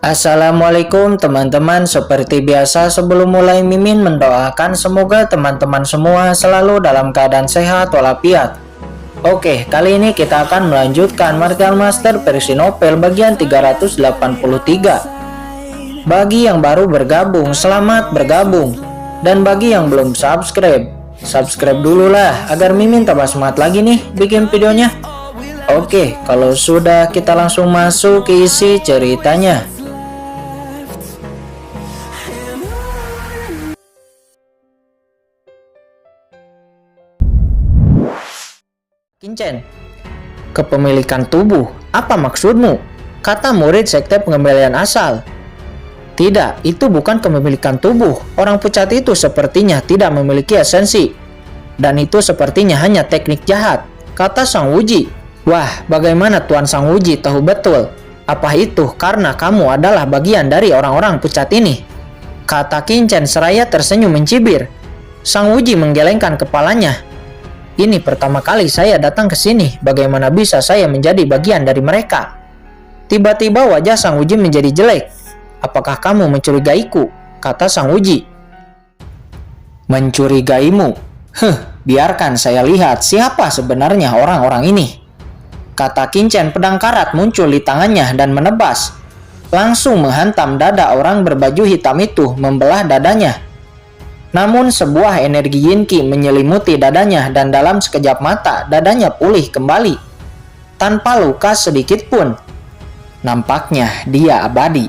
Assalamualaikum teman-teman, seperti biasa sebelum mulai Mimin mendoakan semoga teman-teman semua selalu dalam keadaan sehat walafiat. Oke, kali ini kita akan melanjutkan Martial Master versi novel bagian 383. Bagi yang baru bergabung, selamat bergabung. Dan bagi yang belum subscribe dulu lah agar Mimin tambah semangat lagi nih bikin videonya. Oke, kalau sudah kita langsung masuk ke isi ceritanya. Kincen, kepemilikan tubuh, apa maksudmu? Kata murid sekte pengembalian asal. Tidak, itu bukan kepemilikan tubuh. Orang pucat itu sepertinya tidak memiliki esensi. Dan itu sepertinya hanya teknik jahat, kata Sang Wuji. Wah, bagaimana Tuan Sang Wuji tahu betul? Apa itu karena kamu adalah bagian dari orang-orang pucat ini? Kata Kincen seraya tersenyum mencibir. Sang Wuji menggelengkan kepalanya. Ini pertama kali saya datang ke sini, bagaimana bisa saya menjadi bagian dari mereka? Tiba-tiba wajah Sang Wuji menjadi jelek. Apakah kamu mencurigaiku? Kata Sang Wuji. Mencurigaimu? Biarkan saya lihat siapa sebenarnya orang-orang ini. Kata Kincen, pedang karat muncul di tangannya dan menebas. Langsung menghantam dada orang berbaju hitam itu, membelah dadanya. Namun sebuah energi Yinki menyelimuti dadanya dan dalam sekejap mata dadanya pulih kembali. Tanpa luka sedikit pun. Nampaknya dia abadi.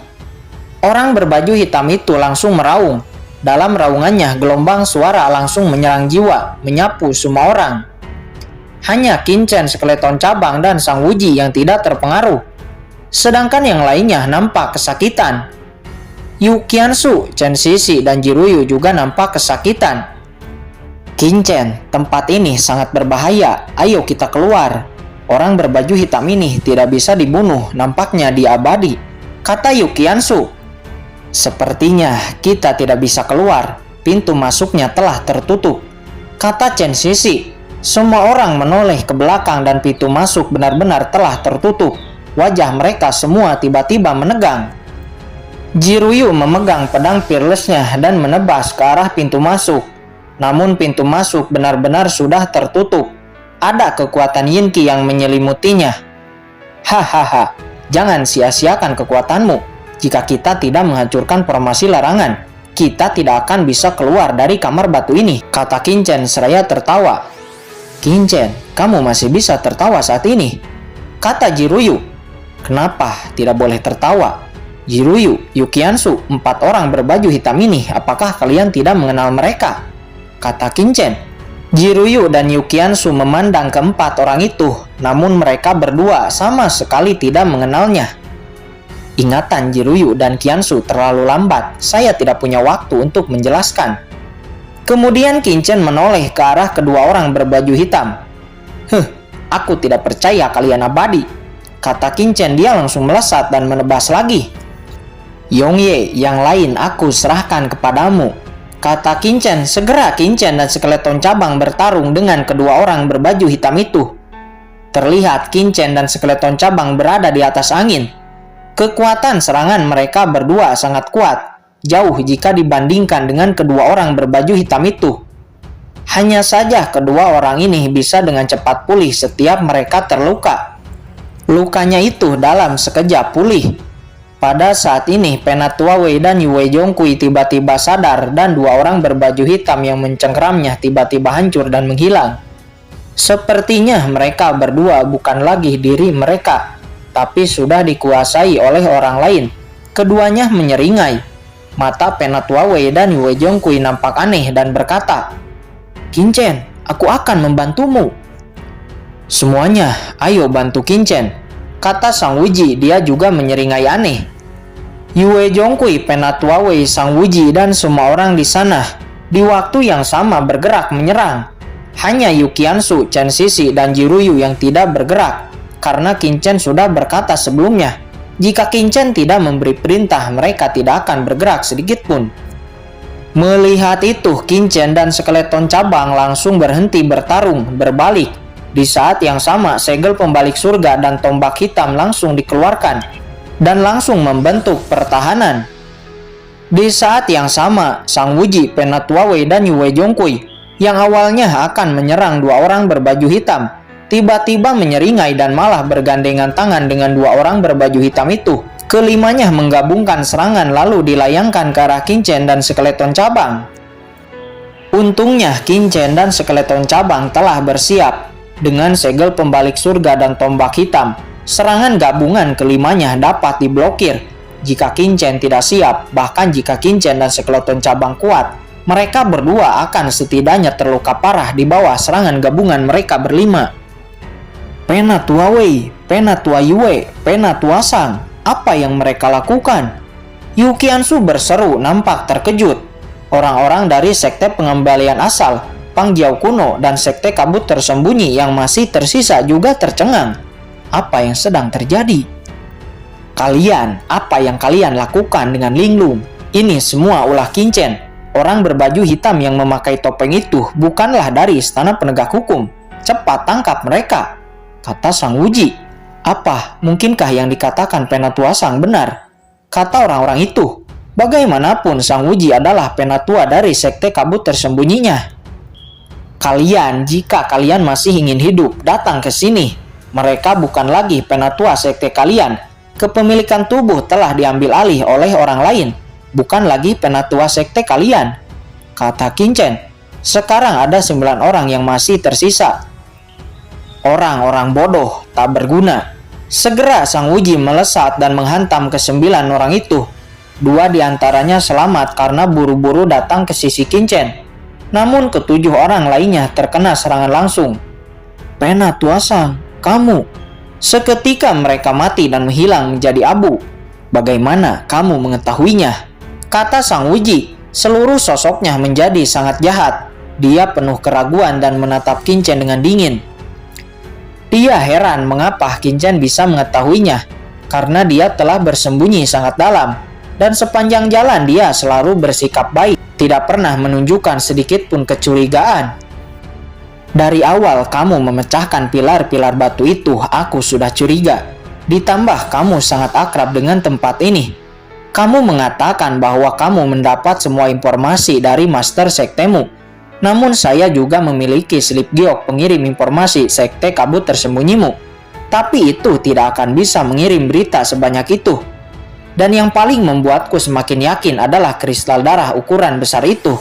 Orang berbaju hitam itu langsung meraung. Dalam raungannya gelombang suara langsung menyerang jiwa, menyapu semua orang. Hanya Kincen, skeleton cabang dan Sang Wuji yang tidak terpengaruh. Sedangkan yang lainnya nampak kesakitan. Yu Qiansu, Chen Sisi, dan Jiruyu juga nampak kesakitan. Kincen, tempat ini sangat berbahaya. Ayo kita keluar. Orang berbaju hitam ini tidak bisa dibunuh. Nampaknya dia abadi. Kata Yu Qiansu. Sepertinya kita tidak bisa keluar. Pintu masuknya telah tertutup. Kata Chen Sisi. Semua orang menoleh ke belakang dan pintu masuk benar-benar telah tertutup. Wajah mereka semua tiba-tiba menegang. Jiruyu memegang pedang fearless-nya dan menebas ke arah pintu masuk. Namun pintu masuk benar-benar sudah tertutup. Ada kekuatan Yinki yang menyelimutinya. Hahaha, jangan sia-siakan kekuatanmu. Jika kita tidak menghancurkan formasi larangan, kita tidak akan bisa keluar dari kamar batu ini, kata Kincen seraya tertawa. Kincen, kamu masih bisa tertawa saat ini, kata Jiruyu. Kenapa tidak boleh tertawa? Jiruyu, Yu Qiansu, 4 orang berbaju hitam ini, apakah kalian tidak mengenal mereka? Kata Kincen. Jiruyu dan Yu Qiansu memandang keempat orang itu, namun mereka berdua sama sekali tidak mengenalnya. Ingatan Jiruyu dan Qiansu terlalu lambat, saya tidak punya waktu untuk menjelaskan. Kemudian Kincen menoleh ke arah kedua orang berbaju hitam. Aku tidak percaya kalian abadi, kata Kincen. Dia langsung melesat dan menebas lagi. Yongye, yang lain aku serahkan kepadamu, kata Kincen. Segera Kincen dan skeleton cabang bertarung dengan kedua orang berbaju hitam itu. Terlihat Kincen dan skeleton cabang berada di atas angin. Kekuatan serangan mereka berdua sangat kuat, jauh jika dibandingkan dengan kedua orang berbaju hitam itu. Hanya saja kedua orang ini bisa dengan cepat pulih setiap mereka terluka. Lukanya itu dalam sekejap pulih. Pada saat ini, Penatua Wei dan Yue Zhongqi tiba-tiba sadar dan dua orang berbaju hitam yang mencengkeramnya tiba-tiba hancur dan menghilang. Sepertinya mereka berdua bukan lagi diri mereka, tapi sudah dikuasai oleh orang lain. Keduanya menyeringai. Mata Penatua Wei dan Yue Zhongqi nampak aneh dan berkata, Kincen, aku akan membantumu. Semuanya, ayo bantu Kincen, kata Sang Wuji. Dia juga menyeringai aneh. Yue Zhongqi, Penatua Wei, Sang Wuji, dan semua orang di sana di waktu yang sama bergerak menyerang. Hanya Yu Qiansu, Chen Sisi, dan Jiruyu yang tidak bergerak, karena Kincen sudah berkata sebelumnya, jika Kincen tidak memberi perintah, mereka tidak akan bergerak sedikit pun. Melihat itu, Kincen dan skeleton cabang langsung berhenti bertarung, berbalik. Di saat yang sama, segel pembalik surga dan tombak hitam langsung dikeluarkan. dan langsung membentuk pertahanan. Di saat yang sama, Sang Wuji, Penatua Wei, dan Yue Zhongkui yang awalnya akan menyerang dua orang berbaju hitam, tiba-tiba menyeringai dan malah bergandengan tangan dengan dua orang berbaju hitam itu. Kelimanya menggabungkan serangan lalu dilayangkan ke arah Qin Chen dan Skeleton Cabang. Untungnya Qin Chen dan Skeleton Cabang telah bersiap. Dengan segel pembalik surga dan tombak hitam, serangan gabungan kelimanya dapat diblokir. Jika Qin Chen tidak siap, bahkan jika Qin Chen dan Skeleton Cabang kuat, mereka berdua akan setidaknya terluka parah di bawah serangan gabungan mereka berlima. Penatua Wei, Penatua Yue, Penatua Sang, apa yang mereka lakukan? Yu Qiansu berseru nampak terkejut. Orang-orang dari Sekte Pengembalian Asal, Pang Jiao Kuno, dan Sekte Kabut Tersembunyi yang masih tersisa juga tercengang. Apa yang sedang terjadi? Apa yang kalian lakukan dengan Linglung? Ini semua ulah Qin Chen. Orang berbaju hitam yang memakai topeng itu bukanlah dari Istana Penegak Hukum. Cepat tangkap mereka, kata Sang Wuji. Apa, mungkinkah yang dikatakan Penatua Sang benar? Kata orang-orang itu. Bagaimanapun Sang Wuji adalah penatua dari Sekte Kabut Tersembunyinya. Jika kalian masih ingin hidup, datang ke sini. Mereka bukan lagi penatua sekte kalian. Kepemilikan tubuh telah diambil alih oleh orang lain, bukan lagi penatua sekte kalian, kata Qin Chen. Sekarang ada 9 orang yang masih tersisa. Orang-orang bodoh, tak berguna. Segera Sang Wuji melesat dan menghantam ke 9 orang itu. 2 diantaranya selamat karena buru-buru datang ke sisi Qin Chen. Namun ke-7 orang lainnya terkena serangan langsung. Penatua Sang, kamu. Seketika mereka mati dan menghilang menjadi abu. Bagaimana kamu mengetahuinya? Kata Sang Wuji. Seluruh sosoknya menjadi sangat jahat. Dia penuh keraguan dan menatap Qin Chen dengan dingin. Dia heran mengapa Qin Chen bisa mengetahuinya, karena dia telah bersembunyi sangat dalam. Dan sepanjang jalan dia selalu bersikap baik, tidak pernah menunjukkan sedikit pun kecurigaan. Dari awal kamu memecahkan pilar-pilar batu itu, aku sudah curiga. Ditambah kamu sangat akrab dengan tempat ini. Kamu mengatakan bahwa kamu mendapat semua informasi dari master sektemu. Namun saya juga memiliki slip giok pengirim informasi Sekte Kabut Tersembunyimu. Tapi itu tidak akan bisa mengirim berita sebanyak itu. Dan yang paling membuatku semakin yakin adalah kristal darah ukuran besar itu.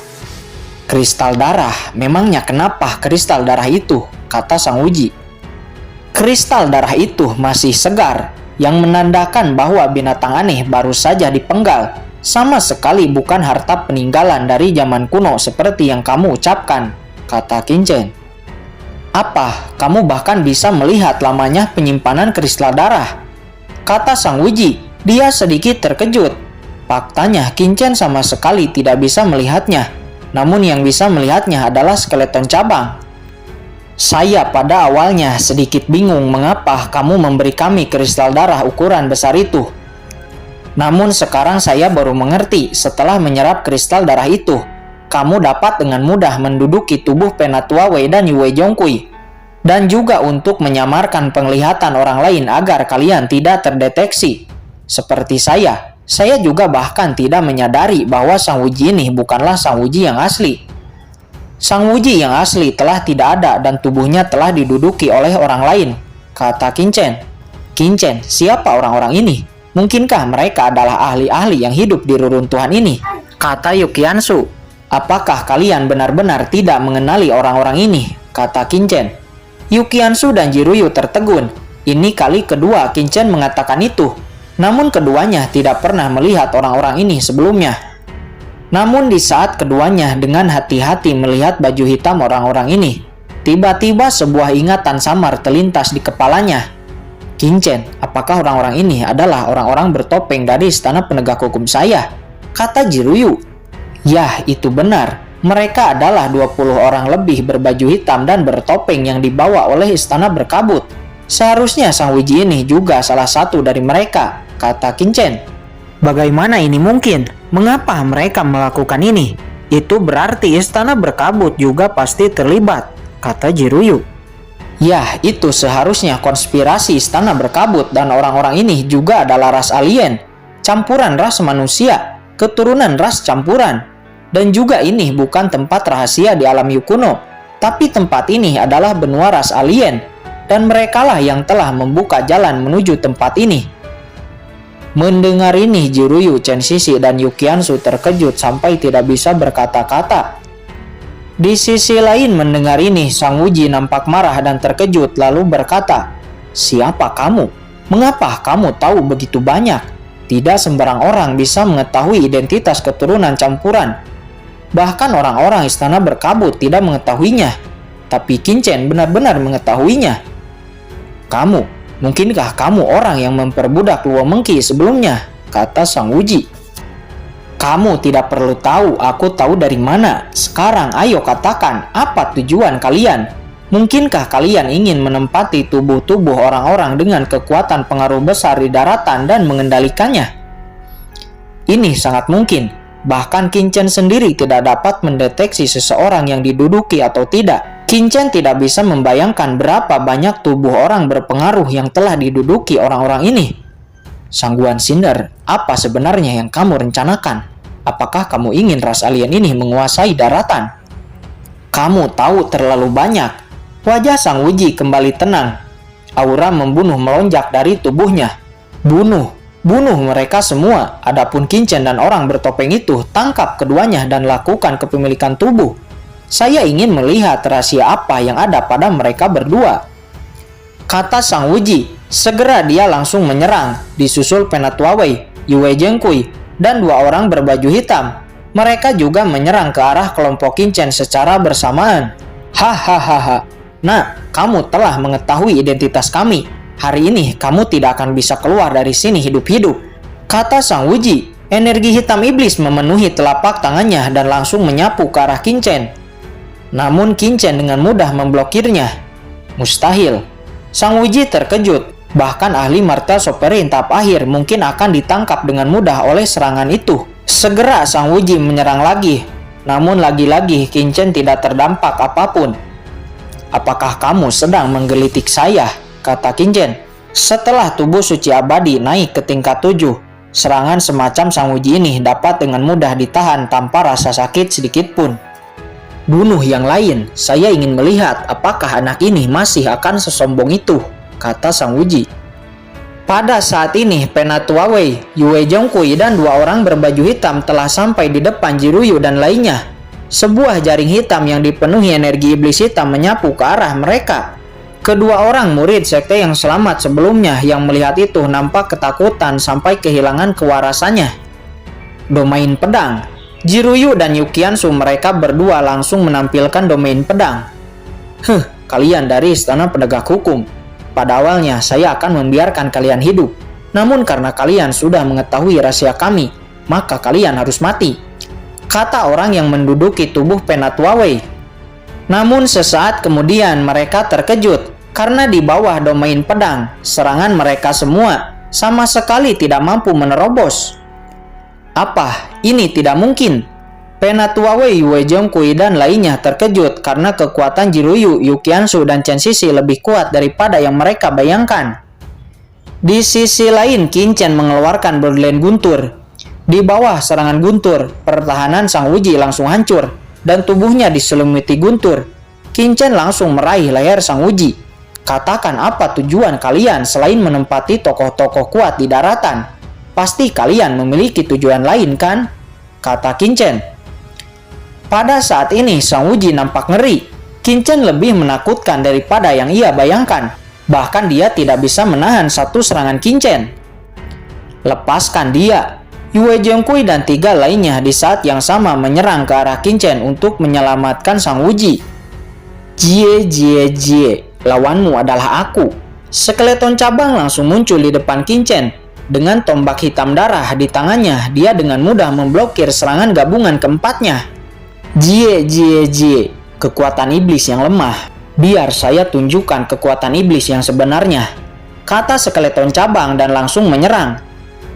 Kristal darah, memangnya kenapa kristal darah itu? Kata Sang Wuji. Kristal darah itu masih segar, yang menandakan bahwa binatang aneh baru saja dipenggal. Sama sekali bukan harta peninggalan dari zaman kuno seperti yang kamu ucapkan, kata Qin Chen. Apa, kamu bahkan bisa melihat lamanya penyimpanan kristal darah? Kata Sang Wuji. Dia sedikit terkejut. Faktanya Qin Chen sama sekali tidak bisa melihatnya. Namun yang bisa melihatnya adalah Skeleton Cabang. Saya pada awalnya sedikit bingung mengapa kamu memberi kami kristal darah ukuran besar itu. Namun sekarang saya baru mengerti setelah menyerap kristal darah itu. Kamu dapat dengan mudah menduduki tubuh Penatua Wei dan Yue Zhongkui. Dan juga untuk menyamarkan penglihatan orang lain agar kalian tidak terdeteksi. Seperti saya juga bahkan tidak menyadari bahwa Sang Wuji ini bukanlah Sang Wuji yang asli. Sang Wuji yang asli telah tidak ada dan tubuhnya telah diduduki oleh orang lain, kata Qin Chen. Qin Chen, siapa orang-orang ini? Mungkinkah mereka adalah ahli-ahli yang hidup di reruntuhan ini? Kata Yu Qiansu. Apakah kalian benar-benar tidak mengenali orang-orang ini? Kata Qin Chen. Yu Qiansu dan Jiruyu tertegun. Ini kali kedua Qin Chen mengatakan itu. Namun keduanya tidak pernah melihat orang-orang ini sebelumnya. Namun di saat keduanya dengan hati-hati melihat baju hitam orang-orang ini, tiba-tiba sebuah ingatan samar terlintas di kepalanya. Qin Chen, apakah orang-orang ini adalah orang-orang bertopeng dari Istana Penegak Hukum saya? Kata Jiruyu. Yah, itu benar. Mereka adalah 20 orang lebih berbaju hitam dan bertopeng yang dibawa oleh Istana Berkabut. Seharusnya Sang Wuji ini juga salah satu dari mereka, kata Qin Chen. Bagaimana ini mungkin? Mengapa mereka melakukan ini? Itu berarti Istana Berkabut juga pasti terlibat, kata Jiruyu. Ya, itu seharusnya konspirasi istana berkabut dan orang-orang ini juga adalah ras alien, campuran ras manusia, keturunan ras campuran. Dan juga ini bukan tempat rahasia di alam Yukuno, tapi tempat ini adalah benua ras alien, dan merekalah yang telah membuka jalan menuju tempat ini. Mendengar ini, Jiruyu, Chen Shishi, dan Yukiansu terkejut sampai tidak bisa berkata-kata. Di sisi lain mendengar ini, Sang Wuji nampak marah dan terkejut lalu berkata, "Siapa kamu? Mengapa kamu tahu begitu banyak? Tidak sembarang orang bisa mengetahui identitas keturunan campuran. Bahkan orang-orang istana berkabut tidak mengetahuinya. Tapi Qinchen benar-benar mengetahuinya. Kamu, mungkinkah kamu orang yang memperbudak Luo Mengki sebelumnya?" kata Sang Wuji. "Kamu tidak perlu tahu, aku tahu dari mana. Sekarang ayo katakan, apa tujuan kalian? Mungkinkah kalian ingin menempati tubuh-tubuh orang-orang dengan kekuatan pengaruh besar di daratan dan mengendalikannya?" Ini sangat mungkin. Bahkan Qinchen sendiri tidak dapat mendeteksi seseorang yang diduduki atau tidak. Qinchen tidak bisa membayangkan berapa banyak tubuh orang berpengaruh yang telah diduduki orang-orang ini. Sang Guan Cinder, apa sebenarnya yang kamu rencanakan? Apakah kamu ingin ras alien ini menguasai daratan? Kamu tahu terlalu banyak. Wajah Sang Wuji kembali tenang. Aura membunuh melonjak dari tubuhnya. Bunuh mereka semua. Adapun Qinchen dan orang bertopeng itu, tangkap keduanya dan lakukan kepemilikan tubuh. Saya ingin melihat rahasia apa yang ada pada mereka berdua, kata Sang Wuji. Segera dia langsung menyerang, disusul Penatua Wei, Yue Zhengqi, dan dua orang berbaju hitam. Mereka juga menyerang ke arah kelompok Qinchen secara bersamaan. Hahaha, nah, kamu telah mengetahui identitas kami. Hari ini kamu tidak akan bisa keluar dari sini hidup-hidup, kata Sang Wuji. Energi hitam iblis memenuhi telapak tangannya dan langsung menyapu ke arah Qinchen. Namun Qinchen dengan mudah memblokirnya. Mustahil. Sang Wuji terkejut. Bahkan ahli martial sovereign tahap akhir mungkin akan ditangkap dengan mudah oleh serangan itu. Segera Sang Wuji menyerang lagi. Namun lagi-lagi Qinchen tidak terdampak apapun. "Apakah kamu sedang menggelitik saya?" kata Qinchen. Setelah tubuh suci abadi naik ke tingkat 7, serangan semacam Sang Wuji ini dapat dengan mudah ditahan tanpa rasa sakit sedikit pun. "Bunuh yang lain, saya ingin melihat apakah anak ini masih akan sesombong itu," kata Sang Wuji. Pada saat ini, Penatua Wei, Yue Zhengqi, dan dua orang berbaju hitam telah sampai di depan Jiruyu dan lainnya. Sebuah jaring hitam yang dipenuhi energi iblis hitam menyapu ke arah mereka. Kedua orang murid sekte yang selamat sebelumnya yang melihat itu nampak ketakutan sampai kehilangan kewarasannya. Domain pedang. Jiruyu dan Yukiansu mereka berdua langsung menampilkan domain pedang. Kalian dari istana penegak hukum. Pada awalnya saya akan membiarkan kalian hidup. Namun karena kalian sudah mengetahui rahasia kami, maka kalian harus mati, kata orang yang menduduki tubuh Penatua Wei. Namun sesaat kemudian mereka terkejut karena di bawah domain pedang, serangan mereka semua sama sekali tidak mampu menerobos. Apa? Ini tidak mungkin. Penatua Wei, Yue Zhengqi, dan lainnya terkejut karena kekuatan Jiruyu, Yukiansu, dan Chen Shishi lebih kuat daripada yang mereka bayangkan. Di sisi lain, Qinchen mengeluarkan Bloodline Guntur. Di bawah serangan Guntur, pertahanan Sang Wuji langsung hancur dan tubuhnya diselimuti Guntur. Qinchen langsung meraih leher Sang Wuji. Katakan apa tujuan kalian selain menempati tokoh-tokoh kuat di daratan? Pasti kalian memiliki tujuan lain kan? Kata Qinchen. Pada saat ini Sang Wuji nampak ngeri. Qinchen lebih menakutkan daripada yang ia bayangkan. Bahkan dia tidak bisa menahan satu serangan Qinchen. Lepaskan dia. Yue Zhengqi dan tiga lainnya di saat yang sama menyerang ke arah Qinchen untuk menyelamatkan Sang Wuji. Jie, lawanmu adalah aku. Skeleton cabang langsung muncul di depan Qinchen. Dengan tombak hitam darah di tangannya, dia dengan mudah memblokir serangan gabungan keempatnya. Jie, kekuatan iblis yang lemah. Biar saya tunjukkan kekuatan iblis yang sebenarnya, kata skeleton cabang dan langsung menyerang.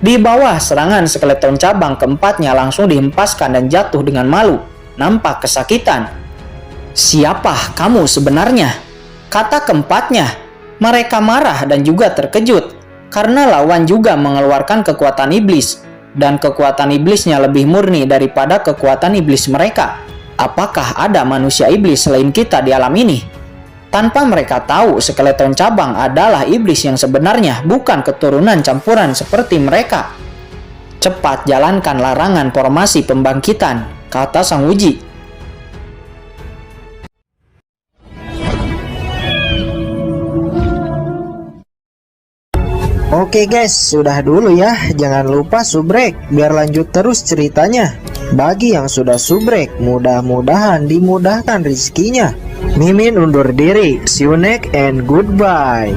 Di bawah serangan skeleton cabang keempatnya langsung dihempaskan dan jatuh dengan malu, nampak kesakitan. Siapa kamu sebenarnya? Kata keempatnya, mereka marah dan juga terkejut karena lawan juga mengeluarkan kekuatan iblis, dan kekuatan iblisnya lebih murni daripada kekuatan iblis mereka. Apakah ada manusia iblis selain kita di alam ini? Tanpa mereka tahu, skeleton cabang adalah iblis yang sebenarnya, bukan keturunan campuran seperti mereka. Cepat jalankan larangan formasi pembangkitan, kata Sang Uji. Oke guys, sudah dulu ya. Jangan lupa subrek biar lanjut terus ceritanya. Bagi yang sudah subrek, mudah-mudahan dimudahkan rezekinya. Mimin undur diri. See you next and goodbye.